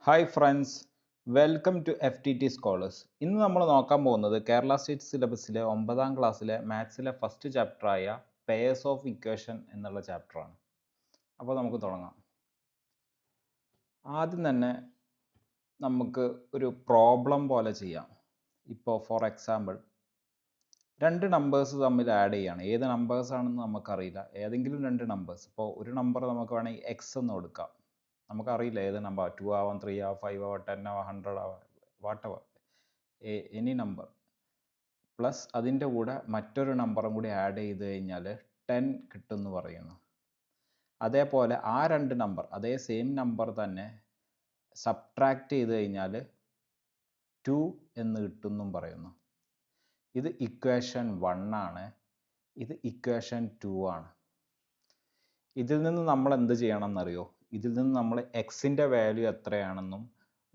Hi friends, welcome to FTT scholars. ഇന്ന് നമ്മൾ നോക്കാൻ പോകുന്നത് കേരള സ്റ്റേറ്റ് സിലബസിലെ 9ാം ക്ലാസ്സിലെ മാത്സിലെ ഫസ്റ്റ് ചാപ്റ്ററായ പെയേഴ്സ് ഓഫ് ഇക്വേഷൻ എന്നുള്ള ചാപ്റ്ററാണ്. അപ്പോൾ നമുക്ക് തുടങ്ങാം. ആദ്യം തന്നെ നമുക്ക് ഒരു പ്രോബ്ലം പോലെ ചെയ്യാം. ഇപ്പോൾ ഫോർ എക്സാമ്പിൾ രണ്ട് നമ്പേഴ്സ് തമ്മിൽ ആഡ് ചെയ്യാണ്. ഏത് നമ്പേഴ്സ് ആണെന്ന് നമുക്കറിയില്ല. ഏതെങ്കിലും രണ്ട് നമ്പേഴ്സ്. ഇപ്പോൾ ഒരു നമ്പർ നമുക്ക് വേണമെങ്കിൽ എക്സ് എന്ന് കൊടുക്കാം. നമുക്കറിയില്ല ഏത് നമ്പർ, 2 ആവാം, 3 ആവാം, 5 ആവാം, 10 ആവാം, 100 ആവാം, വാട്ടവർ എനി നമ്പർ. പ്ലസ് അതിൻ്റെ കൂടെ മറ്റൊരു നമ്പറും കൂടി ആഡ് ചെയ്ത് കഴിഞ്ഞാൽ 10 കിട്ടുമെന്ന് പറയുന്നു. അതേപോലെ ആ രണ്ട് നമ്പർ, അതേ സെയിം നമ്പർ തന്നെ സബ്ട്രാക്ട് ചെയ്ത് കഴിഞ്ഞാൽ 2 എന്ന് കിട്ടുമെന്നും പറയുന്നു. ഇത് ഇക്വേഷൻ 1 ആണ്. ഇത് ഇക്വേഷൻ 2 ആണ്. ഇതിൽ നിന്ന് നമ്മൾ എന്ത് ചെയ്യണം എന്നറിയോ? ഇതിൽ നിന്ന് നമ്മൾ എക്സിൻ്റെ വാല്യൂ എത്രയാണെന്നും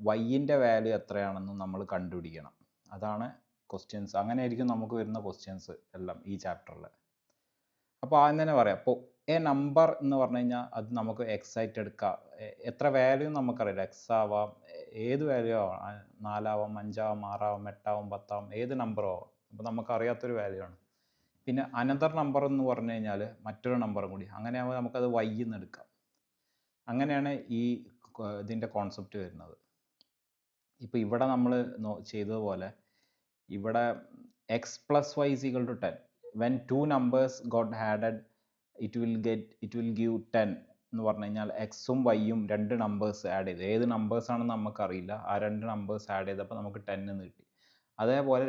വൈൻ്റെ വാല്യൂ എത്രയാണെന്നും നമ്മൾ കണ്ടുപിടിക്കണം. അതാണ് ക്വസ്റ്റ്യൻസ്. അങ്ങനെയായിരിക്കും നമുക്ക് വരുന്ന ക്വസ്റ്റ്യൻസ് എല്ലാം ഈ ചാപ്റ്ററിൽ. അപ്പോൾ ആദ്യം തന്നെ പറയാം. അപ്പോൾ എ നമ്പർ എന്ന് പറഞ്ഞു കഴിഞ്ഞാൽ അത് നമുക്ക് എക്സ് ആയിട്ട് എടുക്കാം. എത്ര വാല്യൂ നമുക്കറിയില്ല. എക്സ് ആവാം, ഏത് വാല്യൂ ആവാം, 4 ആവാം, 5 ആവാം, 6 ആവാം, 8 ആവാം, 10 ആവാം, ഏത് നമ്പറും ആവാം. അപ്പോൾ നമുക്കറിയാത്തൊരു വാല്യൂ ആണ്. പിന്നെ അനദർ നമ്പർ എന്ന് പറഞ്ഞു കഴിഞ്ഞാൽ മറ്റൊരു നമ്പറും കൂടി. അങ്ങനെയാകുമ്പോൾ നമുക്കത് വൈ എന്ന് എടുക്കാം. അങ്ങനെയാണ് ഈ ഇതിൻ്റെ കോൺസെപ്റ്റ് വരുന്നത്. ഇപ്പോൾ ഇവിടെ നമ്മൾ ചെയ്തതുപോലെ ഇവിടെ x plus y is equal to 10. When two numbers got added it will give 10 എന്ന് പറഞ്ഞു കഴിഞ്ഞാൽ എക്സും വൈയും രണ്ട് നമ്പേഴ്സ് ആഡ് ചെയ്ത്, ഏത് നമ്പേഴ്സ് ആണെന്ന് നമുക്കറിയില്ല, ആ രണ്ട് നമ്പേഴ്സ് ആഡ് ചെയ്തപ്പോൾ നമുക്ക് 10 എന്ന് കിട്ടി. അതേപോലെ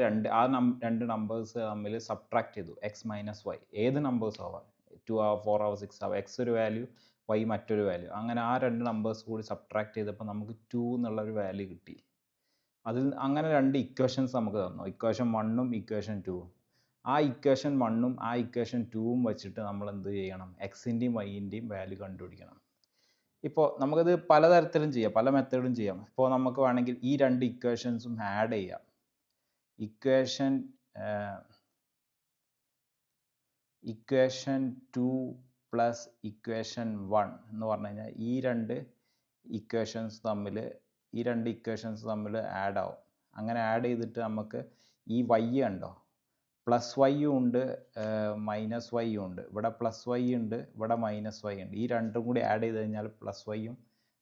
രണ്ട് നമ്പേഴ്സ് തമ്മിൽ സബ്ട്രാക്ട് ചെയ്തു, എക്സ് മൈനസ് വൈ, ഏത് നമ്പേഴ്സ് ആവാം, 2 ആവാം, 4 ആവാം, 6 ആവാം, എക്സ് ഒരു വാല്യൂ, വൈ മറ്റൊരു വാല്യൂ. അങ്ങനെ ആ രണ്ട് നമ്പേഴ്സ് കൂടി സബ്ട്രാക്ട് ചെയ്തപ്പോൾ നമുക്ക് 2 എന്നുള്ളൊരു വാല്യൂ കിട്ടി. അതിൽ അങ്ങനെ രണ്ട് ഇക്വേഷൻസ് നമുക്ക് തന്നു, ഇക്വേഷൻ 1ഉം ഇക്വേഷൻ 2ഉം. ആ ഇക്വേഷൻ 1ഉം ആ ഇക്വേഷൻ 2ഉം വെച്ചിട്ട് നമ്മൾ എന്ത് ചെയ്യണം? എക്സിൻ്റെയും വൈൻ്റെയും വാല്യൂ കണ്ടുപിടിക്കണം. ഇപ്പോൾ നമുക്കത് പലതരത്തിലും ചെയ്യാം, പല മെത്തേഡും ചെയ്യാം. ഇപ്പോൾ നമുക്ക് വേണമെങ്കിൽ ഈ രണ്ട് ഇക്വേഷൻസും ആഡ് ചെയ്യാം. ഇക്വേഷൻ 2 പ്ലസ് ഇക്വേഷൻ 1 എന്ന് പറഞ്ഞു കഴിഞ്ഞാൽ ഈ രണ്ട് ഇക്വേഷൻസ് തമ്മിൽ ആഡ് ആവും. അങ്ങനെ ആഡ് ചെയ്തിട്ട് നമുക്ക് ഈ വൈ ഉണ്ടോ, പ്ലസ് വൈയും ഉണ്ട്, മൈനസ് വൈയും ഉണ്ട്. ഇവിടെ പ്ലസ് വൈ ഉണ്ട്, ഇവിടെ മൈനസ് വൈ ഉണ്ട്. ഈ രണ്ടും കൂടി ആഡ് ചെയ്ത് കഴിഞ്ഞാൽ പ്ലസ് വൈയും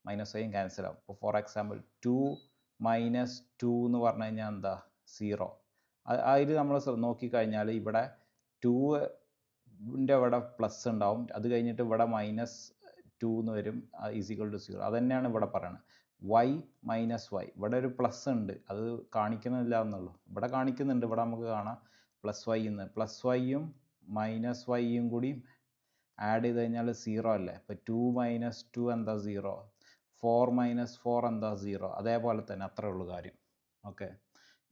മൈനസ് വൈയും ക്യാൻസൽ ആവും. ഇപ്പോൾ ഫോർ എക്സാമ്പിൾ 2 മൈനസ് 2 എന്ന് പറഞ്ഞു കഴിഞ്ഞാൽ എന്താ? 0. അതിൽ നമ്മൾ നോക്കിക്കഴിഞ്ഞാൽ ഇവിടെ 2ൻ്റെ ഇവിടെ പ്ലസ് ഉണ്ടാവും, അത് കഴിഞ്ഞിട്ട് ഇവിടെ -2 എന്ന് വരും, ഈസ് ഈക്വൽ ടു 0. അത് തന്നെയാണ് ഇവിടെ പറയുന്നത്. വൈ മൈനസ് വൈ, ഇവിടെ ഒരു പ്ലസ് ഉണ്ട്, അത് കാണിക്കുന്നില്ല എന്നുള്ളൂ. ഇവിടെ കാണിക്കുന്നുണ്ട്, ഇവിടെ നമുക്ക് കാണാം പ്ലസ് വൈ എന്ന്. പ്ലസ് വൈയും മൈനസ് വൈയും കൂടി ആഡ് ചെയ്ത് കഴിഞ്ഞാൽ 0 അല്ലേ? ഇപ്പോൾ 2 മൈനസ് 2 എന്താ? 0. 4 മൈനസ് 4 എന്താ? 0. അതേപോലെ തന്നെ, അത്രേ ഉള്ളൂ കാര്യം. ഓക്കെ.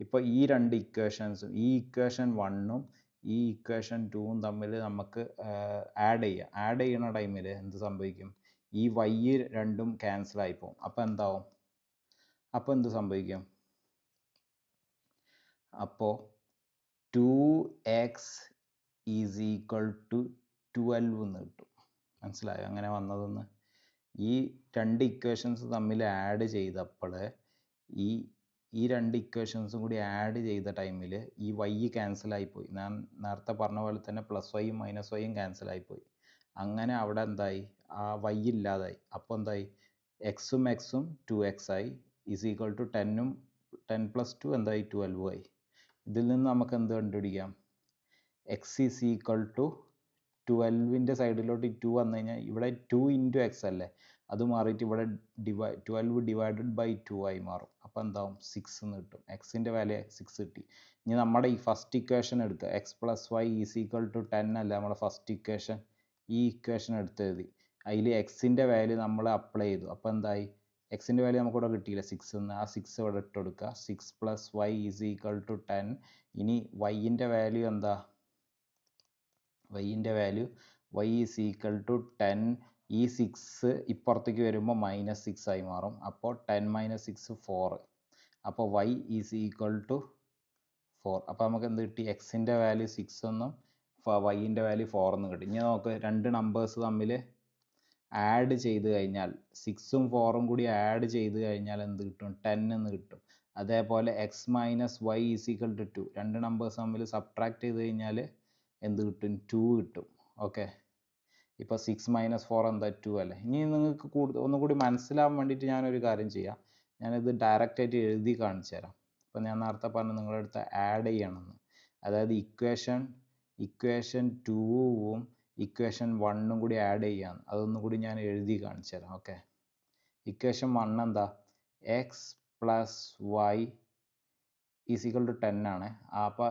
ഇപ്പോൾ ഈ രണ്ട് ഇക്വേഷൻസും, ഈ ഇക്വേഷൻ 1ഉം ഈ ഇക്വേഷൻ 2ഉം തമ്മിൽ നമുക്ക് ആഡ് ചെയ്യാം. ആഡ് ചെയ്യുന്ന ടൈമിൽ എന്ത് സംഭവിക്കും? ഈ വൈ രണ്ടും ക്യാൻസൽ ആയി പോകും. അപ്പോൾ എന്താവും? അപ്പോൾ എന്ത് സംഭവിക്കും? അപ്പോൾ 2x ഈസ് ഈക്വൽ ടു 12 എന്ന് കിട്ടും. മനസ്സിലായോ അങ്ങനെ വന്നതെന്ന്? ഈ രണ്ട് ഇക്വേഷൻസ് തമ്മിൽ ആഡ് ചെയ്തപ്പോൾ ഈ രണ്ട് ഇക്വേഷൻസും കൂടി ആഡ് ചെയ്ത ടൈമിൽ ഈ വൈ ക്യാൻസൽ ആയിപ്പോയി. ഞാൻ നേരത്തെ പറഞ്ഞ പോലെ തന്നെ പ്ലസ് വൈയും മൈനസ് വൈയും ക്യാൻസൽ ആയിപ്പോയി. അങ്ങനെ അവിടെ എന്തായി? ആ വൈ ഇല്ലാതായി. അപ്പോൾ എന്തായി? എക്സും 2x ആയി, ഈസ് ഈക്വൽ ടു 10ഉം 10 പ്ലസ് 2 എന്തായി? 12 ആയി. ഇതിൽ നിന്ന് നമുക്ക് എന്ത് കണ്ടുപിടിക്കാം? എക്സ് ഈസ് ഈക്വൽ ടു 12ൻ്റെ സൈഡിലോട്ട് 2 വന്നു കഴിഞ്ഞാൽ ഇവിടെ 2 ഇൻറ്റു എക്സ് അല്ലേ, അത് മാറിയിട്ട് ഇവിടെ 12 ഡിവൈഡഡ് ബൈ 2 ആയി മാറും. അപ്പോൾ എന്താവും? 6 എന്ന് കിട്ടും. എക്സിൻ്റെ വാല്യൂ 6 കിട്ടി. ഇനി നമ്മുടെ ഈ ഫസ്റ്റ് ഇക്വേഷൻ എടുക്കുക, x plus y is equal to 10 അല്ലേ നമ്മുടെ ഫസ്റ്റ് ഇക്വേഷൻ. ഈ ഇക്വേഷൻ എടുത്തെഴുതി, അതിൽ എക്സിൻ്റെ വാല്യൂ നമ്മൾ അപ്ലൈ ചെയ്തു. അപ്പോൾ എന്തായി? എക്സിൻ്റെ വാല്യൂ നമുക്കിവിടെ കിട്ടിയില്ല, 6 എന്ന്. ആ 6 ഇവിടെ ഇട്ട് കൊടുക്കുക. 6 plus y is equal to 10. ഇനി വൈൻ്റെ വാല്യൂ എന്താ? വൈൻ്റെ value y is equal to 10. ഈ 6 ഇപ്പുറത്തേക്ക് വരുമ്പോൾ -6 ആയി മാറും. അപ്പോൾ 10 മൈനസ് 6 4. അപ്പോൾ y ഈസ് ഈക്വൽ ടു 4. അപ്പോൾ നമുക്ക് എന്ത് കിട്ടി? എക്സിൻ്റെ വാല്യൂ 6 എന്നും വൈൻ്റെ വാല്യൂ 4 എന്നും കിട്ടി. ഇനി നമുക്ക് രണ്ട് നമ്പേഴ്സ് തമ്മിൽ ആഡ് ചെയ്ത് കഴിഞ്ഞാൽ 6ഉം 4ഉം കൂടി ആഡ് ചെയ്ത് കഴിഞ്ഞാൽ എന്ത് കിട്ടും? 10 എന്ന് കിട്ടും. അതേപോലെ x minus y is equal to 2, രണ്ട് നമ്പേഴ്സ് തമ്മിൽ സബ്ട്രാക്ട് ചെയ്ത് കഴിഞ്ഞാൽ എന്ത് കിട്ടും? 2 കിട്ടും. ഓക്കെ, ഇപ്പോൾ 6 മൈനസ് 4 എന്താ? 2 അല്ലേ? ഇനി നിങ്ങൾക്ക് ഒന്നുകൂടി മനസ്സിലാവാൻ വേണ്ടിയിട്ട് ഞാനൊരു കാര്യം ചെയ്യാം. ഞാനിത് ഡയറക്റ്റ് ആയിട്ട് എഴുതി കാണിച്ചു തരാം. ഇപ്പം ഞാൻ നേരത്തെ പറഞ്ഞു നിങ്ങളുടെ അടുത്ത് ആഡ് ചെയ്യണമെന്ന്. അതായത് ഇക്വേഷൻ 2ഉം ഇക്വേഷൻ 1ഉം കൂടി ആഡ് ചെയ്യാന്ന്. അതൊന്നും കൂടി ഞാൻ എഴുതി കാണിച്ചു തരാം. ഓക്കെ, ഇക്വേഷൻ 1 എന്താ? X plus y is equal to 10 ആണ്. അപ്പോൾ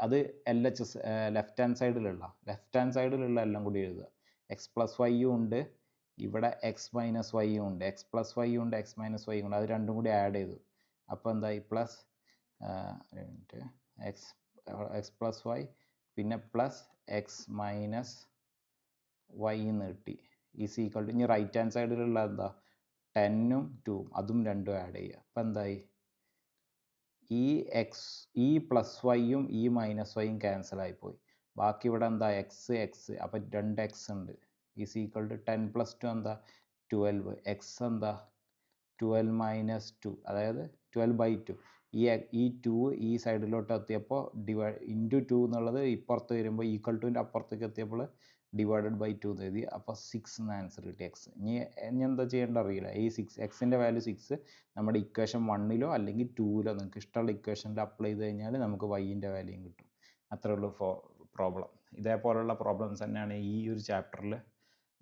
അത് LHS ലെഫ്റ്റ് ഹാൻഡ് സൈഡിലുള്ള എല്ലാം കൂടി എഴുതുക. എക്സ് പ്ലസ് വൈയും ഉണ്ട്, ഇവിടെ എക്സ് മൈനസ് വൈയും ഉണ്ട്, എക്സ് പ്ലസ് വൈയും ഉണ്ട്, എക്സ് മൈനസ് വൈയും ഉണ്ട്. അത് രണ്ടും കൂടി ആഡ് ചെയ്തു. അപ്പോൾ എന്തായി? പ്ലസ് എക്സ് പ്ലസ് വൈ പിന്നെ പ്ലസ് എക്സ് മൈനസ് വൈ എന്ന് കിട്ടി. ഈസ് ഈക്വൽ ടു, ഇനി റൈറ്റ് ഹാൻഡ് സൈഡിലുള്ള എന്താ? 10ഉം 2ഉം, അതും രണ്ടും ആഡ് ചെയ്യുക. അപ്പം എന്തായി? ഈ പ്ലസ് വൈയും ഈ മൈനസ് വൈയും ക്യാൻസൽ ആയിപ്പോയി. ബാക്കി ഇവിടെ എന്താ? എക്സ്, അപ്പം 2x ഉണ്ട്. ഈസ് ഈക്വൽ ടു 10 പ്ലസ് 2 എന്താ? 12. എക്സ് എന്താ? 12 മൈനസ് 2, അതായത് 12/2. ഈ 2 ഈ സൈഡിലോട്ട് എത്തിയപ്പോൾ ഇൻറ്റു 2 എന്നുള്ളത് ഇപ്പുറത്ത് വരുമ്പോൾ ഈക്വൽ ടുവിൻ്റെ അപ്പുറത്തേക്ക് എത്തിയപ്പോൾ ഡിവൈഡഡ് ബൈ 2 എന്ന് എഴുതി. അപ്പോൾ 6 എന്ന് ആൻസർ കിട്ടി. എക്സ് ഇനി എന്താ ചെയ്യേണ്ട അറിയില്ല. ഈ എക്സിൻ്റെ വാല്യൂ 6 നമ്മുടെ ഇക്വേഷൻ 1ലോ അല്ലെങ്കിൽ 2ലോ നിങ്ങൾക്ക് ഇഷ്ടമുള്ള ഇക്വേഷനിൽ അപ്ലൈ ചെയ്ത് കഴിഞ്ഞാൽ നമുക്ക് വൈൻ്റെ വാല്യൂയും കിട്ടും. അത്രേ ഉള്ളൂ പ്രോബ്ലം. ഇതേപോലുള്ള പ്രോബ്ലംസ് തന്നെയാണ് ഈ ഒരു ചാപ്റ്ററിൽ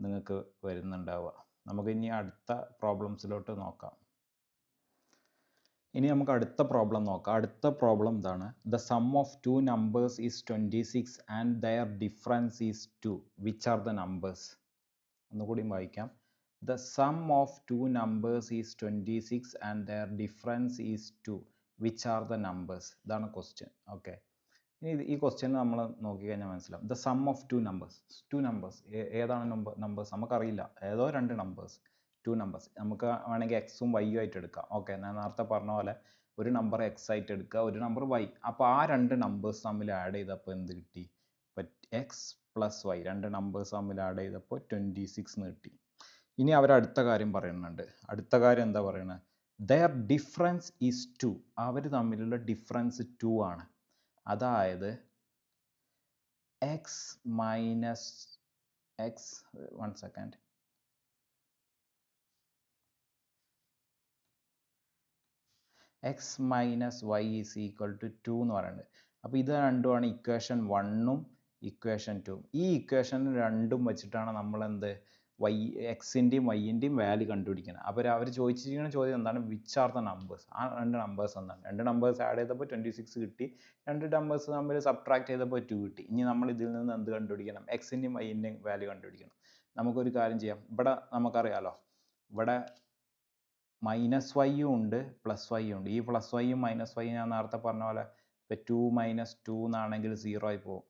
നിങ്ങൾക്ക് വരുന്നുണ്ടാവുക. നമുക്ക് ഇനി അടുത്ത പ്രോബ്ലംസിലോട്ട് നോക്കാം. ഇനി നമുക്ക് അടുത്ത പ്രോബ്ലം നോക്കാം. അടുത്ത പ്രോബ്ലം ഇതാണ്. The sum of two numbers is 26 and their difference is 2. Which are the numbers? ഒന്നുകൂടി വായിക്കാം. The sum of two numbers is 26 and their difference is 2. Which are the numbers? ഇതാണ് ക്വസ്റ്റ്യൻ. ഓക്കെ, ഇനി ഈ question നമ്മൾ നോക്കിക്കഴിഞ്ഞാൽ മനസ്സിലാവും. The sum of two numbers ഏതാണ് numbers നമുക്കറിയില്ല. ഏതോ രണ്ട് നമ്പേഴ്സ്, ടു നമ്പേഴ്സ്. നമുക്ക് വേണമെങ്കിൽ എക്സും വൈയും ആയിട്ട് എടുക്കാം. ഓക്കെ, ഞാൻ നേരത്തെ പറഞ്ഞ പോലെ ഒരു നമ്പർ എക്സ് ആയിട്ട് എടുക്കുക, ഒരു നമ്പർ വൈ. അപ്പോൾ ആ രണ്ട് നമ്പേഴ്സ് തമ്മിൽ ആഡ് ചെയ്തപ്പോൾ എന്ത് കിട്ടി? എക്സ് പ്ലസ് വൈ, രണ്ട് നമ്പേഴ്സ് തമ്മിൽ ആഡ് ചെയ്തപ്പോൾ 26 എന്ന് കിട്ടി. ഇനി അവർ അടുത്ത കാര്യം പറയുന്നുണ്ട്. അടുത്ത കാര്യം എന്താ പറയുന്നത്? There difference is 2. അവർ തമ്മിലുള്ള ഡിഫറൻസ് 2 ആണ്. അതായത് x minus x, one second, x minus y is equal to 2 എന്ന് പറയുന്നത്. അപ്പോൾ ഇത് രണ്ടുമാണ് ഇക്വേഷൻ 1ഉം ഇക്വേഷൻ 2ഉം. ഈ ഇക്വേഷൻ രണ്ടും വെച്ചിട്ടാണ് നമ്മൾ എന്ത് എക്സിൻ്റെയും വൈൻ്റെയും വാല്യൂ കണ്ടുപിടിക്കുന്നത്. അപ്പോൾ അവർ ചോദിച്ചിരിക്കുന്ന ചോദ്യം എന്താണ്? Which are the numbers? ആ രണ്ട് നമ്പേഴ്സ് എന്താണ്? രണ്ട് നമ്പേഴ്സ് ആഡ് ചെയ്തപ്പോൾ 26 കിട്ടി, രണ്ട് നമ്പേഴ്സ് തമ്മിൽ സബ്ട്രാക്ട് ചെയ്തപ്പോൾ 2 കിട്ടി. ഇനി നമ്മൾ ഇതിൽ നിന്ന് എന്ത് കണ്ടുപിടിക്കണം? എക്സിൻ്റെയും വൈൻ്റെയും വാല്യൂ കണ്ടുപിടിക്കണം. നമുക്കൊരു കാര്യം ചെയ്യാം. ഇവിടെ നമുക്കറിയാലോ, ഇവിടെ മൈനസ് വൈയും ഉണ്ട് പ്ലസ് വൈയും ഉണ്ട്. ഈ പ്ലസ് വൈയും മൈനസ് വൈയും ഞാൻ നേരത്തെ പറഞ്ഞ പോലെ ഇപ്പോൾ 2 മൈനസ് 2 എന്നാണെങ്കിൽ 0 ആയി പോകും,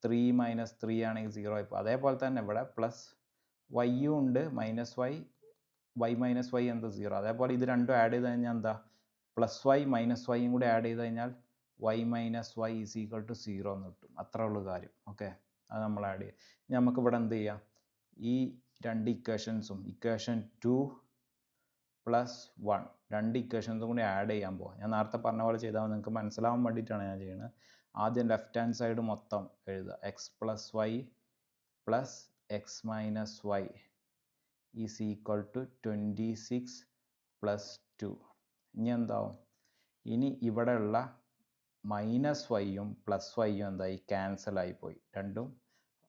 3 മൈനസ് 3 ആണെങ്കിൽ 0 ആയി പോകും. അതേപോലെ തന്നെ ഇവിടെ പ്ലസ് വൈയും ഉണ്ട്, മൈനസ് വൈ മൈനസ് വൈ എന്താ 0. അതേപോലെ ഇത് രണ്ടും ആഡ് ചെയ്ത് കഴിഞ്ഞാൽ എന്താ? പ്ലസ് വൈ മൈനസ് വൈയും കൂടി ആഡ് ചെയ്ത് കഴിഞ്ഞാൽ y minus y is equal to 0 എന്ന് കിട്ടും. അത്രേ ഉള്ളൂ കാര്യം. ഓക്കെ, അത് നമ്മൾ ആഡ് ചെയ്യാം. നമുക്ക് ഇവിടെ എന്ത് ചെയ്യാം? ഈ രണ്ട് ഇക്വേഷൻസും ഇക്വേഷൻ 2 പ്ലസ് 1 രണ്ട് ഇക്വേഷൻസും കൂടി ആഡ് ചെയ്യാൻ പോവാം. ഞാൻ നേരത്തെ പറഞ്ഞ പോലെ ചെയ്താൽ നിങ്ങൾക്ക് മനസ്സിലാവാൻ വേണ്ടിയിട്ടാണ് ഞാൻ ചെയ്യുന്നത്. ആദ്യം ലെഫ്റ്റ് ഹാൻഡ് സൈഡ് മൊത്തം എഴുതുക. X plus y plus x minus y is equal to 26 plus 2. ഇനി എന്താവും? ഇനി ഇവിടെയുള്ള മൈനസ് വൈയും പ്ലസ് വൈയും എന്തായി? ക്യാൻസൽ ആയിപ്പോയി. രണ്ടും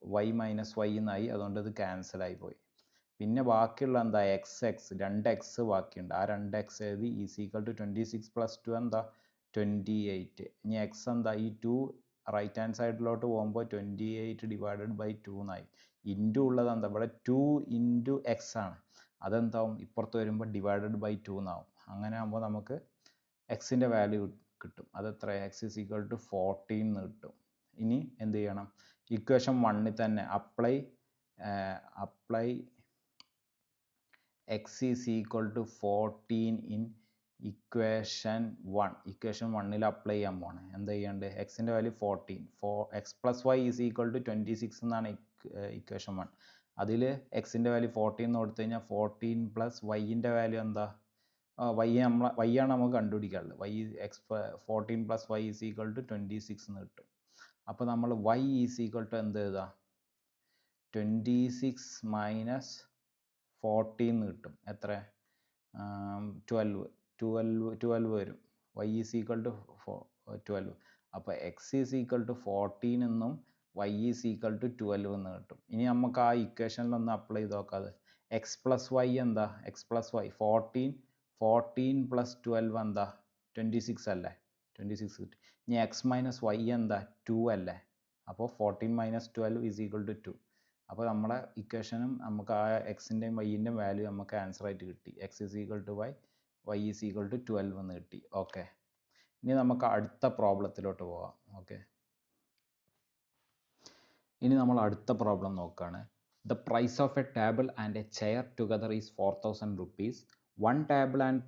വൈ മൈനസ് വൈ എന്നായി, അതുകൊണ്ട് ഇത് ക്യാൻസൽ ആയിപ്പോയി. പിന്നെ ബാക്കിയുള്ള എന്താ? എക്സ്, രണ്ട് എക്സ് ബാക്കിയുണ്ട്. ആ രണ്ട് എക്സ് എഴുതി. ഈസ് ഈക്വൽ ടു 26 പ്ലസ് 2 എന്താ? 28. ഇനി എക്സ് എന്താ? ഈ 2 റൈറ്റ് ഹാൻഡ് സൈഡിലോട്ട് പോകുമ്പോൾ 28 ഡിവൈഡഡ് ബൈ 2 എന്നായി. ഇൻറ്റു ഉള്ളത് എന്താ? ഇവിടെ 2 ഇൻറ്റു എക്സ് ആണ്. അതെന്താവും? ഇപ്പുറത്ത് വരുമ്പോൾ ഡിവൈഡഡ് ബൈ 2 എന്നാവും. അങ്ങനെ ആകുമ്പോൾ നമുക്ക് എക്സിൻ്റെ വാല്യൂ കിട്ടും. അതെത്ര? എക്സ് ഈസ് ഈക്വൽ ടു 14 എന്ന് കിട്ടും. ഇനി എന്ത് ചെയ്യണം? ഇക്വേഷൻ 1ൽ തന്നെ apply x is equal to 14 in equation 1. Equation 1ൽ അപ്ലൈ ചെയ്യാൻ പോണേ. എന്താ ചെയ്യേണ്ടത്? എക്സിൻ്റെ value 14, x plus y is equal to 26 എന്നാണ് ഇക്വേഷൻ 1. അതിൽ എക്സിൻ്റെ വാല്യൂ 14 എന്ന് കൊടുത്തു കഴിഞ്ഞാൽ 14 പ്ലസ് വൈൻ്റെ വാല്യൂ എന്താ, വൈ ആണ് നമുക്ക് കണ്ടുപിടിക്കാനുള്ളത്. Y x 14 plus y is equal to 26 എന്ന് കിട്ടും. അപ്പോൾ നമ്മൾ വൈ ഈസ് ഈക്വൽ ടു എന്ത് എഴുതാം, 26 മൈനസ് 14 എന്ന് കിട്ടും. എത്ര, 12 വരും. Y is equal to 12. അപ്പോൾ എക്സ് ഈസ് ഈക്വൽ ടു 14 എന്നും വൈ ഈസ് ഈക്വൽ ടു 12 എന്ന് കിട്ടും. ഇനി നമുക്ക് ആ ഇക്വേഷനിലൊന്ന് അപ്ലൈ ചെയ്ത് നോക്കാതെ, എക്സ് പ്ലസ് വൈ എന്താ, എക്സ് പ്ലസ് വൈ 14 പ്ലസ് 12 എന്താ 26 അല്ലേ, 26 കിട്ടി. ഇനി എക്സ് മൈനസ് വൈ എന്താ 2 അല്ലേ, അപ്പോൾ 14 മൈനസ് 12 ഈസ് ഈക്വൽ ടു 2. അപ്പോൾ നമ്മുടെ ഇക്വേഷനും നമുക്ക് ആ എക്സിൻ്റെയും വൈൻ്റെയും വാല്യൂ നമുക്ക് ആൻസർ ആയിട്ട് കിട്ടി. X is equal to y is equal to 12 എന്ന് കിട്ടി. ഓക്കെ, ഇനി നമുക്ക് അടുത്ത പ്രോബ്ലത്തിലോട്ട് പോകാം. ഓക്കെ, ഇനി നമ്മൾ അടുത്ത പ്രോബ്ലം നോക്കുകയാണ്. The price of a table and a chair together is 4000 rupees. One table and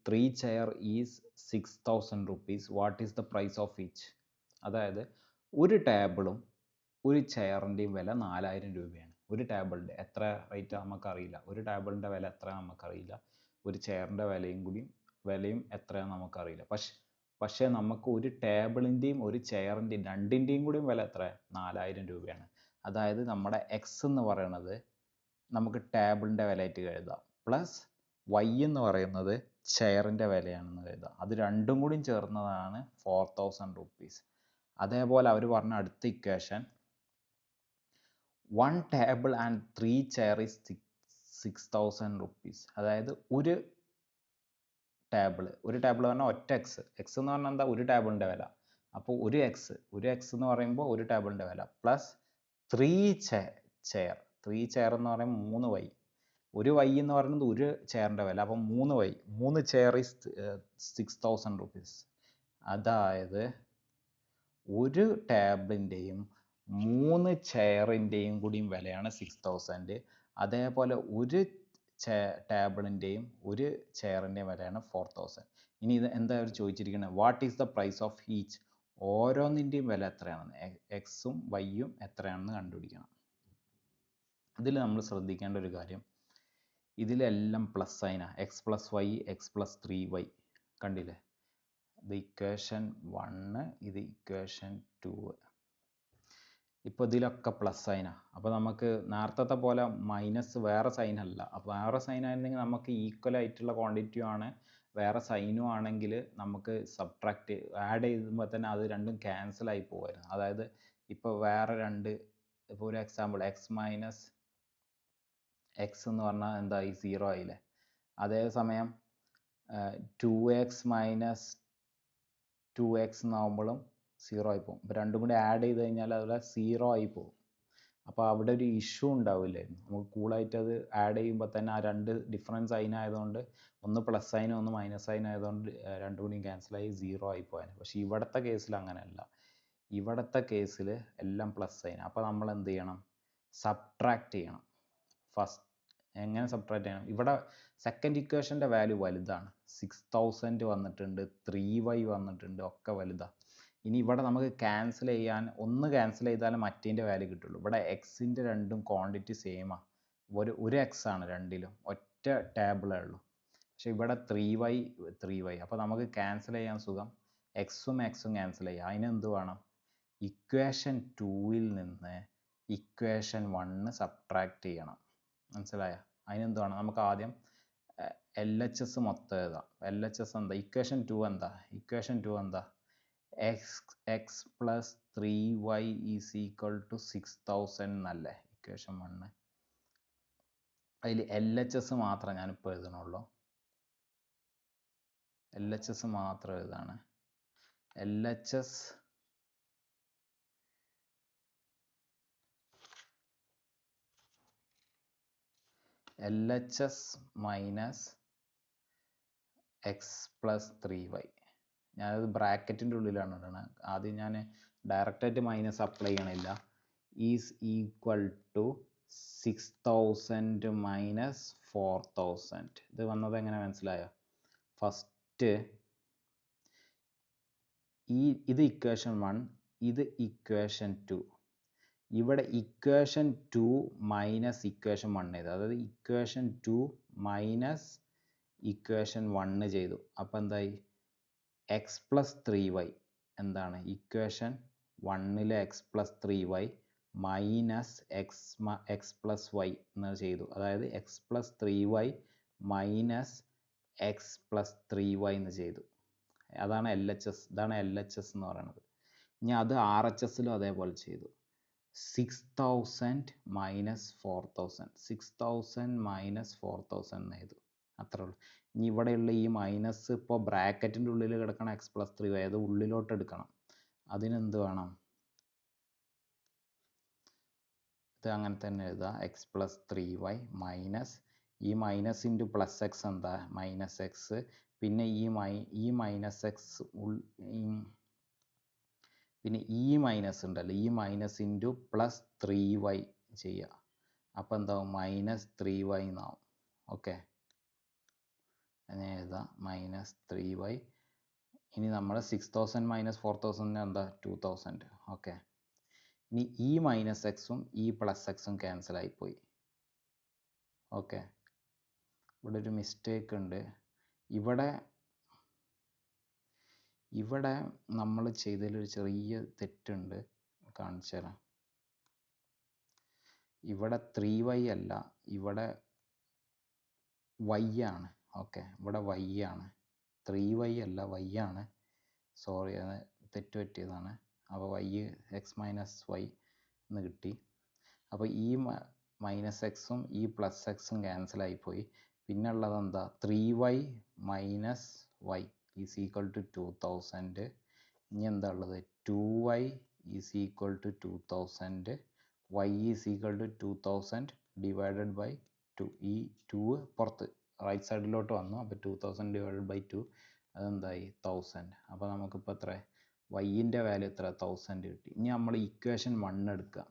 three chair is 6000 rupees. What is the price of each? അതായത് ഒരു ടേബിളും ഒരു ചെയറിൻ്റെയും വില 4000 രൂപയാണ്. ഒരു ടേബിളിൻ്റെ എത്ര റേറ്റ് നമുക്കറിയില്ല, ഒരു ടേബിളിൻ്റെ വില എത്ര നമുക്കറിയില്ല, ഒരു ചെയറിൻ്റെ വിലയും എത്രയാണെന്ന് നമുക്കറിയില്ല. പക്ഷേ നമുക്ക് ഒരു ടേബിളിൻ്റെയും ഒരു ചെയറിൻ്റെയും രണ്ടിൻ്റെയും കൂടിയും വില എത്ര, 4000 രൂപയാണ്. അതായത് നമ്മുടെ എക്സ് എന്ന് പറയുന്നത് നമുക്ക് ടേബിളിൻ്റെ വിലയായിട്ട് എഴുതാം, പ്ലസ് വൈ എന്ന് പറയുന്നത് ചെയറിൻ്റെ വിലയാണെന്ന് കരുതാം. അത് രണ്ടും കൂടി ചേർന്നതാണ് 4000 rupees. അതേപോലെ അവർ പറഞ്ഞ അടുത്ത equation, 1 table and 3 chair is 6000 rupees. അതായത് ഒരു ടേബിൾ പറഞ്ഞാൽ ഒറ്റ എക്സ് എന്ന് പറഞ്ഞാൽ എന്താ, ഒരു ടേബിളിൻ്റെ വില. അപ്പോൾ ഒരു എക്സ് എന്ന് പറയുമ്പോൾ ഒരു ടേബിളിൻ്റെ വില, പ്ലസ് 3 ചെയർ എന്ന് പറയുമ്പോൾ 3 വൈ, ഒരു വൈ എന്ന് പറയുന്നത് ഒരു ചെയറിൻ്റെ വില, അപ്പം 3 വൈ, 3 ചെയർ ഈസ് 6000 rupees. അതായത് ഒരു ടേബിളിൻ്റെയും 3 ചെയറിൻ്റെയും കൂടിയും വിലയാണ് 6000. അതേപോലെ ഒരു ടേബിളിൻ്റെയും ഒരു ചെയറിൻ്റെയും വിലയാണ് 4000. ഇനി ഇത് എന്താ അവർ ചോദിച്ചിരിക്കുന്നത്, what is the price of each, ഓരോന്നിൻ്റെയും വില എത്രയാണെന്ന്, എക്സും വൈയും എത്രയാണെന്ന് കണ്ടുപിടിക്കണം. ഇതിൽ നമ്മൾ ശ്രദ്ധിക്കേണ്ട ഒരു കാര്യം, ഇതിലെല്ലാം പ്ലസ് സൈനാണ്, X plus Y, X plus 3y, കണ്ടില്ലേ, ഇത് ഇക്വേഷൻ 1, ഇത് ഇക്വേഷൻ 2. ഇപ്പോൾ ഇതിലൊക്കെ പ്ലസ് സൈനാണ്. അപ്പോൾ നമുക്ക് നേരത്തെ പോലെ മൈനസ് വേറെ സൈൻ അല്ല. അപ്പോൾ വേറെ സൈൻ ആയിരുന്നെങ്കിൽ നമുക്ക് ഈക്വൽ ആയിട്ടുള്ള ക്വാണ്ടിറ്റിയും ആണ്, വേറെ സൈനും ആണെങ്കിൽ നമുക്ക് സബ്ട്രാക്ട് ആഡ് ചെയ്യുമ്പോൾ തന്നെ അത് രണ്ടും ക്യാൻസൽ ആയി പോകുമായിരുന്നു. അതായത് ഇപ്പോൾ വേറെ രണ്ട്, ഇപ്പോൾ ഒരു എക്സാമ്പിൾ എക്സ് മൈനസ് എക്സ് എന്ന് പറഞ്ഞാൽ എന്തായി, 0 ആയില്ലേ. അതേസമയം 2x മൈനസ് 2x എന്നാകുമ്പോഴും 0 ആയി പോകും. ഇപ്പോൾ രണ്ടും കൂടി ആഡ് ചെയ്ത് കഴിഞ്ഞാൽ അതുപോലെ 0 ആയി പോകും. അപ്പോൾ അവിടെ ഒരു ഇഷ്യൂ ഉണ്ടാവില്ലായിരുന്നു. നമുക്ക് കൂളായിട്ട് അത് ആഡ് ചെയ്യുമ്പോൾ തന്നെ ആ രണ്ട് ഡിഫറൻസ് സൈൻ ആയതുകൊണ്ട്, ഒന്ന് പ്ലസ് സൈനും ഒന്ന് മൈനസ് സൈൻ ആയതുകൊണ്ട് രണ്ടും കൂടി ക്യാൻസലായി 0 ആയി പോയാൽ. പക്ഷേ ഇവിടുത്തെ കേസിൽ അങ്ങനെയല്ല. ഇവിടുത്തെ കേസിൽ എല്ലാം പ്ലസ് സൈൻ. അപ്പോൾ നമ്മൾ എന്ത് ചെയ്യണം, സബ്ട്രാക്ട് ചെയ്യണം. ഫസ്റ്റ് എങ്ങനെ സബ്ട്രാക്ട് ചെയ്യണം, ഇവിടെ സെക്കൻഡ് ഇക്വേഷൻ്റെ വാല്യൂ വലുതാണ്, 6000 വന്നിട്ടുണ്ട്, 3y വന്നിട്ടുണ്ട്, ഒക്കെ വലുതാണ്. ഇനി ഇവിടെ നമുക്ക് ക്യാൻസൽ ചെയ്യാൻ, ഒന്ന് ക്യാൻസൽ ചെയ്താലും മറ്റേൻ്റെ വാല്യൂ കിട്ടുള്ളൂ. ഇവിടെ എക്സിൻ്റെ രണ്ടും ക്വാണ്ടിറ്റി സെയിമാണ്, ഒരു എക്സ് ആണ് രണ്ടിലും, ഒറ്റ ടേബിളേ ഉള്ളൂ. പക്ഷേ ഇവിടെ 3y. അപ്പോൾ നമുക്ക് ക്യാൻസൽ ചെയ്യാൻ സുഖം, എക്സും ക്യാൻസൽ ചെയ്യാം. അതിനെന്ത് വേണം, ഇക്വേഷൻ 2-ൽ നിന്ന് ഇക്വേഷൻ 1 സബ്ട്രാക്ട് ചെയ്യണം. മനസ്സിലായ? അതിനെന്ത് വേണം, നമുക്ക് ആദ്യം LHS മൊത്തം എഴുതാം. LHS എന്താ, ഇക്വേഷൻ 2 എന്താ, x plus 3y is equal to 6000 എന്നല്ലേ ഇക്വേഷൻ 1. അതിൽ LHS മാത്രം ഞാനിപ്പോൾ എഴുതണുള്ളൂ, LHS മാത്രം എഴുതാണ്. LHS minus X plus 3y, ഞാനത് ബ്രാക്കറ്റിൻ്റെ ഉള്ളിലാണ് ഇടുന്നത്. ആദ്യം ഞാൻ ഡയറക്റ്റായിട്ട് മൈനസ് അപ്ലൈ ചെയ്യണില്ല. Is equal to 6000 minus 4000. ഇത് വന്നത് എങ്ങനെ മനസ്സിലായോ? ഫസ്റ്റ് ഇത് ഇക്വേഷൻ 1, ഇത് ഇക്വേഷൻ 2. ഇവിടെ ഇക്വേഷൻ 2 മൈനസ് ഇക്വേഷൻ 1 ചെയ്തു. അതായത് ഇക്വേഷൻ 2 മൈനസ് ഇക്വേഷൻ 1 ചെയ്തു. അപ്പോൾ എന്തായി? എക്സ് പ്ലസ് 3y എന്താണ്? ഇക്വേഷൻ 1ലെ X plus 3y minus X plus Y എന്ന് ചെയ്തു. അതായത് X plus 3y minus X plus 3y എന്ന് ചെയ്തു. അതാണ് എൽ എച്ച് എസ്. ഇതാണ് എൽ എച്ച് എസ് എന്ന് പറയുന്നത്. ഇനി അത് ആർ എച്ച് എസിലും അതേപോലെ ചെയ്തു. 6000 മൈനസ് 4000, 6000 മൈനസ് 4000 എന്ന് ചെയ്തു. അത്രേ ഉള്ളൂ. ഇനി ഇവിടെയുള്ള ഈ മൈനസ് ഇപ്പോൾ ബ്രാക്കറ്റിൻ്റെ ഉള്ളിൽ കിടക്കണം എക്സ് പ്ലസ് 3y, അത് ഉള്ളിലോട്ട് എടുക്കണം. അതിനെന്ത് വേണം? ഇത് അങ്ങനെ തന്നെ എഴുതുക. എക്സ് പ്ലസ് 3y മൈനസ് ഈ മൈനസ് ഇൻറ്റു പ്ലസ് എക്സ് എന്താ? Minus X. പിന്നെ ഈ മൈനസ് എക്സ് പിന്നെ ഈ മൈനസ് ഉണ്ടല്ലോ, ഈ മൈനസ് ഇൻറ്റു പ്ലസ് 3y ചെയ്യുക. അപ്പോൾ എന്താവും? മൈനസ് 3y എന്നാവും. ഓക്കെ, അങ്ങനെ എഴുതാം. Minus 3y. ഇനി നമ്മൾ 6000 മൈനസ് 4000 എന്താ? 2000. ഓക്കെ, ഇനി ഈ മൈനസ് എക്സും ഈ പ്ലസ് എക്സും ക്യാൻസൽ ആയിപ്പോയി. ഓക്കെ, ഇവിടെ ഒരു മിസ്റ്റേക്ക് ഉണ്ട്. ഇവിടെ നമ്മൾ ചെയ്തതിലൊരു ചെറിയ തെറ്റുണ്ട്, കാണിച്ചു തരാം. ഇവിടെ 3y അല്ല, ഇവിടെ y ആണ്. ഓക്കെ, ഇവിടെ y ആണ്. 3y അല്ല, y ആണ്. സോറി, അത് തെറ്റ് പറ്റിയതാണ്. അപ്പോൾ y എക്സ് മൈനസ് വൈ എന്ന് കിട്ടി. അപ്പോൾ ഈ മൈനസ് എക്സും ഈ പ്ലസ് എക്സും ക്യാൻസൽ ആയിപ്പോയി. പിന്നെ ഉള്ളത് എന്താ? 3y minus y is equal to 2000. ഇനി എന്താ ഉള്ളത്? 2y is equal to 2000. y is equal to 2000 divided by 2. ഈ 2 പുറത്ത് റൈറ്റ് സൈഡിലോട്ട് വന്നു. അപ്പോൾ 2000 ഡിവൈഡഡ് ബൈ 2 അതെന്തായി? 1000. അപ്പോൾ നമുക്കിപ്പോൾ എത്ര? വൈൻ്റെ വാല്യൂ എത്ര? 1000 കിട്ടി. ഇനി നമ്മൾ ഇക്വേഷൻ 1 എടുക്കുക.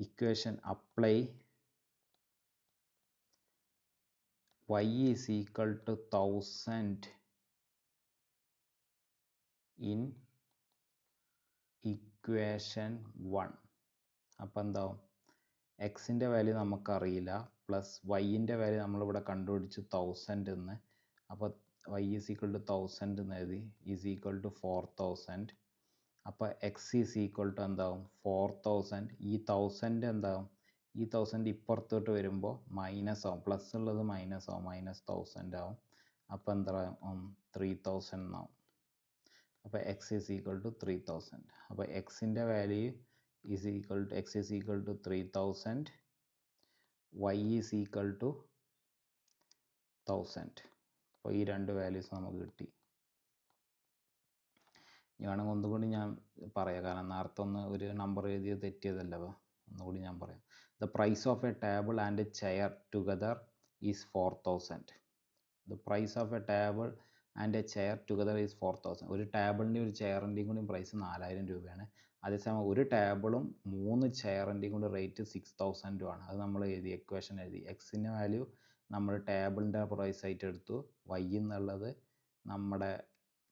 Equation apply y is equal to 1000 in equation 1. അപ്പോൾ എന്താവും? എക്സിൻ്റെ വാല്യൂ നമുക്കറിയില്ല, പ്ലസ് വൈൻ്റെ വാല്യൂ നമ്മളിവിടെ കണ്ടുപിടിച്ചു 1000 എന്ന്. അപ്പോൾ y ഈസ് ഈക്വൽ ടു 1000 എന്ന് എഴുതി, ഈസ് ഈക്വൽ ടു 4000. അപ്പോൾ എക്സ് ഈസ് ഈക്വൽ ടു എന്താവും? 4000. ഈ 1000 എന്താവും? ഈ 1000 ഇപ്പുറത്തോട്ട് വരുമ്പോൾ മൈനസ് ആവും, പ്ലസ് ഉള്ളത് മൈനസ് ആവും, മൈനസ് 1000 ആവും. അപ്പോൾ എന്താവും? 3000 എന്നാവും. അപ്പോൾ എക്സ് ഈസ് ഈക്വൽ ടു 3000. അപ്പോൾ എക്സിൻ്റെ value is equal to x is equal to 3000, y is equal to 1000. അപ്പോൾ ഈ രണ്ട് വാല്യൂസ് നമുക്ക് കിട്ടി. ഇനി വേണമെങ്കിൽ ഒന്നുകൂടി ഞാൻ പറയാം, കാരണം നേരത്തെ ഒരു നമ്പർ എഴുതിയത് തെറ്റിയതല്ല. ഒന്നുകൂടി ഞാൻ പറയാം. The price of a table and a chair together is 4000. The price of a table and a chair together is 4000. ഒരു ടേബിളിൻ്റെയും ഒരു ചെയറിൻ്റെയും കൂടി പ്രൈസ് 4000 രൂപയാണ്. അതേസമയം ഒരു ടേബിളും 3 ചെയറിൻ്റെയും കൂടി റേറ്റ് 6000 ആണ്. അത് നമ്മൾ എഴുതി, എക്വേഷൻ എഴുതി. എക്സിൻ്റെ വാല്യൂ നമ്മൾ ടേബിളിൻ്റെ പ്രൈസ് ആയിട്ട് എടുത്തു, വൈ എന്നുള്ളത് നമ്മുടെ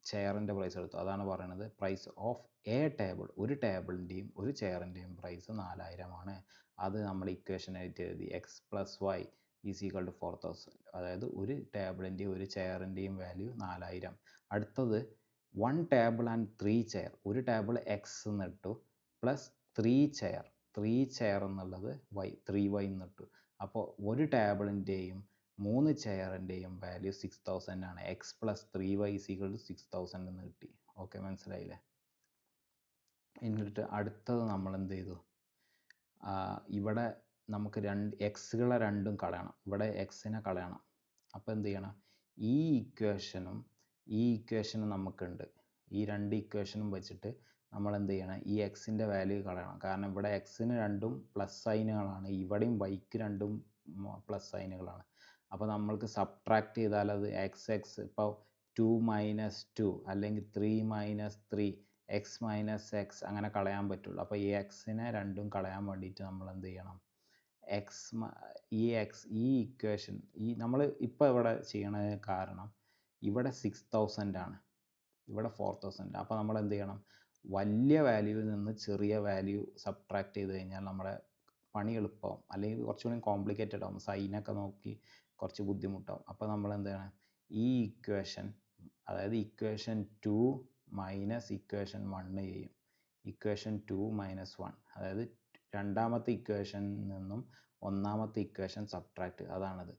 ചെയറിൻ്റെ പ്രൈസ് എടുത്തു. അതാണ് പറയുന്നത് പ്രൈസ് ഓഫ് എ ടേബിൾ, ഒരു ടേബിളിൻ്റെയും ഒരു ചെയറിൻ്റെയും പ്രൈസ് 4000 ആണ്. അത് നമ്മൾ ഇക്വേഷൻ ആയിട്ട് എഴുതി. X plus y is equal to 4000. അതായത് ഒരു ടേബിളിൻ്റെയും ഒരു ചെയറിൻ്റെയും വാല്യൂ 4000. അടുത്തത് 1 ടേബിൾ ആൻഡ് 3 ചെയർ. ഒരു ടേബിൾ എക്സ് എന്ന് ഇട്ടു, പ്ലസ് 3 ചെയർ എന്നുള്ളത് വൈ, 3y എന്ന് ഇട്ടു. അപ്പോൾ ഒരു ടേബിളിൻ്റെയും 3 ചെയറിൻ്റെയും വാല്യൂ 6000 ആണ്. X plus 3y is equal to 6000 എന്ന് കിട്ടി. ഓക്കെ, മനസ്സിലായില്ലേ? എന്നിട്ട് അടുത്തത് നമ്മൾ എന്ത് ചെയ്തു? ഇവിടെ നമുക്ക് എക്സുകളെ രണ്ടും കളയണം. ഇവിടെ എക്സിനെ കളയണം. അപ്പോൾ എന്ത് ചെയ്യണം? ഈ ഇക്വേഷനും നമുക്കുണ്ട്. ഈ രണ്ട് ഇക്വേഷനും വെച്ചിട്ട് നമ്മൾ എന്ത് ചെയ്യണം? ഈ എക്സിൻ്റെ വാല്യൂ കളയണം. കാരണം ഇവിടെ എക്സിന് രണ്ടും പ്ലസ് സൈനുകളാണ്, ഇവിടെയും വൈക്ക് രണ്ടും പ്ലസ് സൈനുകളാണ്. അപ്പോൾ നമ്മൾക്ക് സബ്ട്രാക്ട് ചെയ്താൽ അത് എക്സ് ഇപ്പോൾ 2 മൈനസ് 2 അല്ലെങ്കിൽ 3 മൈനസ് 3, എക്സ് മൈനസ് എക്സ് അങ്ങനെ കളയാൻ പറ്റുള്ളൂ. അപ്പോൾ ഈ എക്സിനെ രണ്ടും കളയാൻ വേണ്ടിയിട്ട് നമ്മൾ എന്ത് ചെയ്യണം? ഈ ഇക്വേഷൻ നമ്മൾ ഇപ്പോൾ ഇവിടെ ചെയ്യണതിന് കാരണം ഇവിടെ 6000 ആണ്, ഇവിടെ 4000. അപ്പോൾ നമ്മൾ എന്ത് ചെയ്യണം? വലിയ വാല്യൂവിൽ നിന്ന് ചെറിയ വാല്യൂ സബ്ട്രാക്ട് ചെയ്ത് കഴിഞ്ഞാൽ നമ്മുടെ പണി എളുപ്പമാവും, അല്ലെങ്കിൽ കുറച്ചുകൂടി കോംപ്ലിക്കേറ്റഡ് ആവും, സൈനൊക്കെ നോക്കി കുറച്ച് ബുദ്ധിമുട്ടാവും. അപ്പോൾ നമ്മൾ എന്താണ് ഈ ഇക്വേഷൻ, അതായത് ഇക്വേഷൻ 2 മൈനസ് ഇക്വേഷൻ 1 ചെയ്യും. ഇക്വേഷൻ 2 മൈനസ് 1, അതായത് രണ്ടാമത്തെ ഇക്വേഷനിൽ നിന്നും ഒന്നാമത്തെ ഇക്വേഷൻ സബ്ട്രാക്ട്, അതാണത്.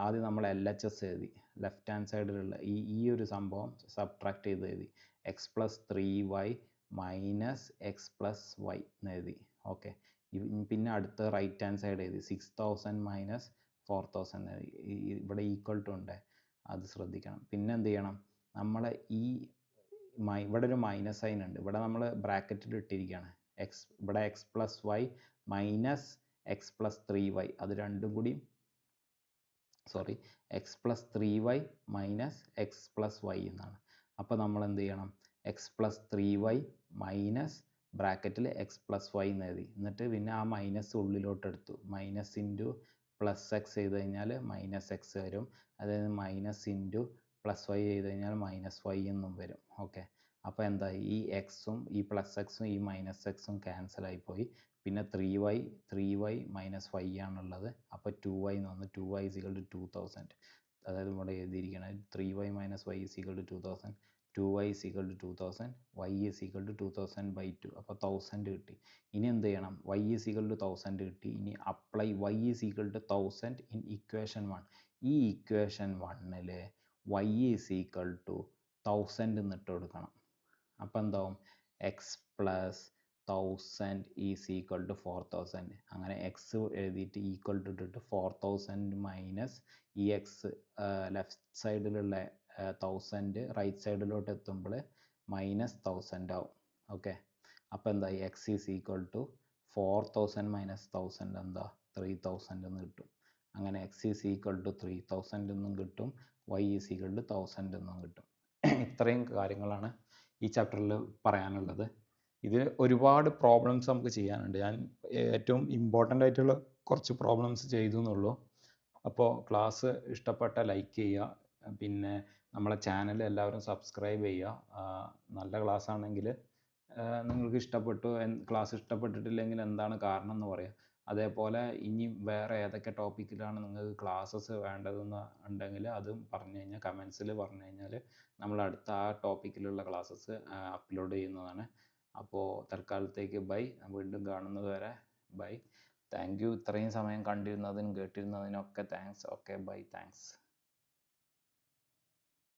ആദ്യം നമ്മൾ LHS എഴുതി, ലെഫ്റ്റ് ഹാൻഡ് സൈഡിലുള്ള ഈ ഒരു സംഭവം സബ്ട്രാക്ട് ചെയ്ത് എഴുതി, x plus 3y minus X plus Y എന്ന് എഴുതി. ഓക്കെ, പിന്നെ അടുത്ത റൈറ്റ് ഹാൻഡ് സൈഡ് എഴുതി 6000 മൈനസ് 4000 എഴുതി. ഇവിടെ ഈക്വൽ ടു ഉണ്ട്, അത് ശ്രദ്ധിക്കണം. പിന്നെ എന്ത് ചെയ്യണം, നമ്മളെ ഇവിടെ ഒരു മൈനസ് സൈൻ ഉണ്ട്, ഇവിടെ നമ്മൾ ബ്രാക്കറ്റിൽ ഇട്ടിരിക്കുകയാണ്. ഇവിടെ x plus y minus X plus 3y, അത് രണ്ടും കൂടി x plus 3y minus X plus y എന്നാണ്. അപ്പോൾ നമ്മൾ എന്ത് ചെയ്യണം, എക്സ് പ്ലസ് 3y മൈനസ് ബ്രാക്കറ്റിൽ എക്സ് പ്ലസ് വൈ എന്ന് എഴുതി. എന്നിട്ട് പിന്നെ ആ മൈനസ് ഉള്ളിലോട്ട് എടുത്തു, മൈനസ് ഇൻറ്റു പ്ലസ് എക്സ് ചെയ്ത് കഴിഞ്ഞാൽ മൈനസ് എക്സ് വരും. അതായത് മൈനസ് ഇൻറ്റു പ്ലസ് വൈ ചെയ്ത് കഴിഞ്ഞാൽ മൈനസ് വൈ എന്നും വരും. ഓക്കെ, അപ്പോൾ എന്തായി, ഈ എക്സും ഈ പ്ലസ് എക്സും ഈ മൈനസ് എക്സും ക്യാൻസൽ ആയിപ്പോയി. പിന്നെ 3y മൈനസ് വൈ ആണുള്ളത്. അപ്പോൾ 2y എന്ന് വന്നു, 2y is equal to 2000. അതായത് ഇവിടെ എഴുതിയിരിക്കുന്നത് 3y minus y is equal to 2000, 2y is equal to 2000, y is equal to 2000/2. അപ്പോൾ 1000 കിട്ടി. ഇനി എന്ത് ചെയ്യണം, y is equal to 1000 കിട്ടി. ഇനി apply y is equal to 1000 in equation 1. ഈ ഇക്വേഷൻ 1ൽ y is equal to 1000 എന്നിട്ട് കൊടുക്കണം. അപ്പോൾ എന്താവും, x plus 1000 is equal to 4000. അങ്ങനെ എക്സ് എഴുതിയിട്ട് ഈക്വൽ ടു ഇട്ടിട്ട് 4000 മൈനസ് ഈ എക്സ് ലെഫ്റ്റ് സൈഡിലുള്ള 1000 റൈറ്റ് സൈഡിലോട്ട് എത്തുമ്പോൾ മൈനസ് 1000 ആവും. ഓക്കെ, അപ്പോൾ എന്തായി, x is equal to 4000 minus 1000 എന്താ 3000 എന്ന് കിട്ടും. അങ്ങനെ എക്സ് ഈസ് ഈക്വൽ ടു 3000 എന്നും കിട്ടും, വൈ ഈസ് ഈക്വൽ ടു 1000 എന്നും കിട്ടും. ഇത്രയും കാര്യങ്ങളാണ് ഈ ചാപ്റ്ററിൽ പറയാനുള്ളത്. ഇതിൽ ഒരുപാട് പ്രോബ്ലംസ് നമുക്ക് ചെയ്യാനുണ്ട്. ഞാൻ ഏറ്റവും ഇമ്പോർട്ടൻ്റ് ആയിട്ടുള്ള കുറച്ച് പ്രോബ്ലംസ് ചെയ്തു എന്നുള്ളൂ. അപ്പോൾ ക്ലാസ് ഇഷ്ടപ്പെട്ട ലൈക്ക് ചെയ്യുക, പിന്നെ നമ്മളെ ചാനൽ എല്ലാവരും സബ്സ്ക്രൈബ് ചെയ്യുക. നല്ല ക്ലാസ് ആണെങ്കിൽ നിങ്ങൾക്ക് ഇഷ്ടപ്പെട്ടു, ക്ലാസ് ഇഷ്ടപ്പെട്ടിട്ടില്ലെങ്കിൽ എന്താണ് കാരണം എന്ന് പറയാം. അതേപോലെ ഇനി വേറെ ഏതൊക്കെ ടോപ്പിക്കിലാണ് നിങ്ങൾക്ക് ക്ലാസ്സസ് വേണ്ടതെന്ന് ഉണ്ടെങ്കിൽ അതും പറഞ്ഞു കഴിഞ്ഞാൽ കമൻസിൽ പറഞ്ഞു കഴിഞ്ഞാൽ നമ്മൾ അടുത്ത ആ ടോപ്പിക്കിലുള്ള ക്ലാസ്സസ് അപ്ലോഡ് ചെയ്യുന്നതാണ്. അപ്പോൾ തൽക്കാലത്തേക്ക് ബൈ, വീണ്ടും കാണുന്നത് വരെ ബൈ. താങ്ക് യു, ഇത്രയും സമയം കണ്ടിരുന്നതിനും കേട്ടിരുന്നതിനൊക്കെ താങ്ക്സ്. Okay bye, thanks.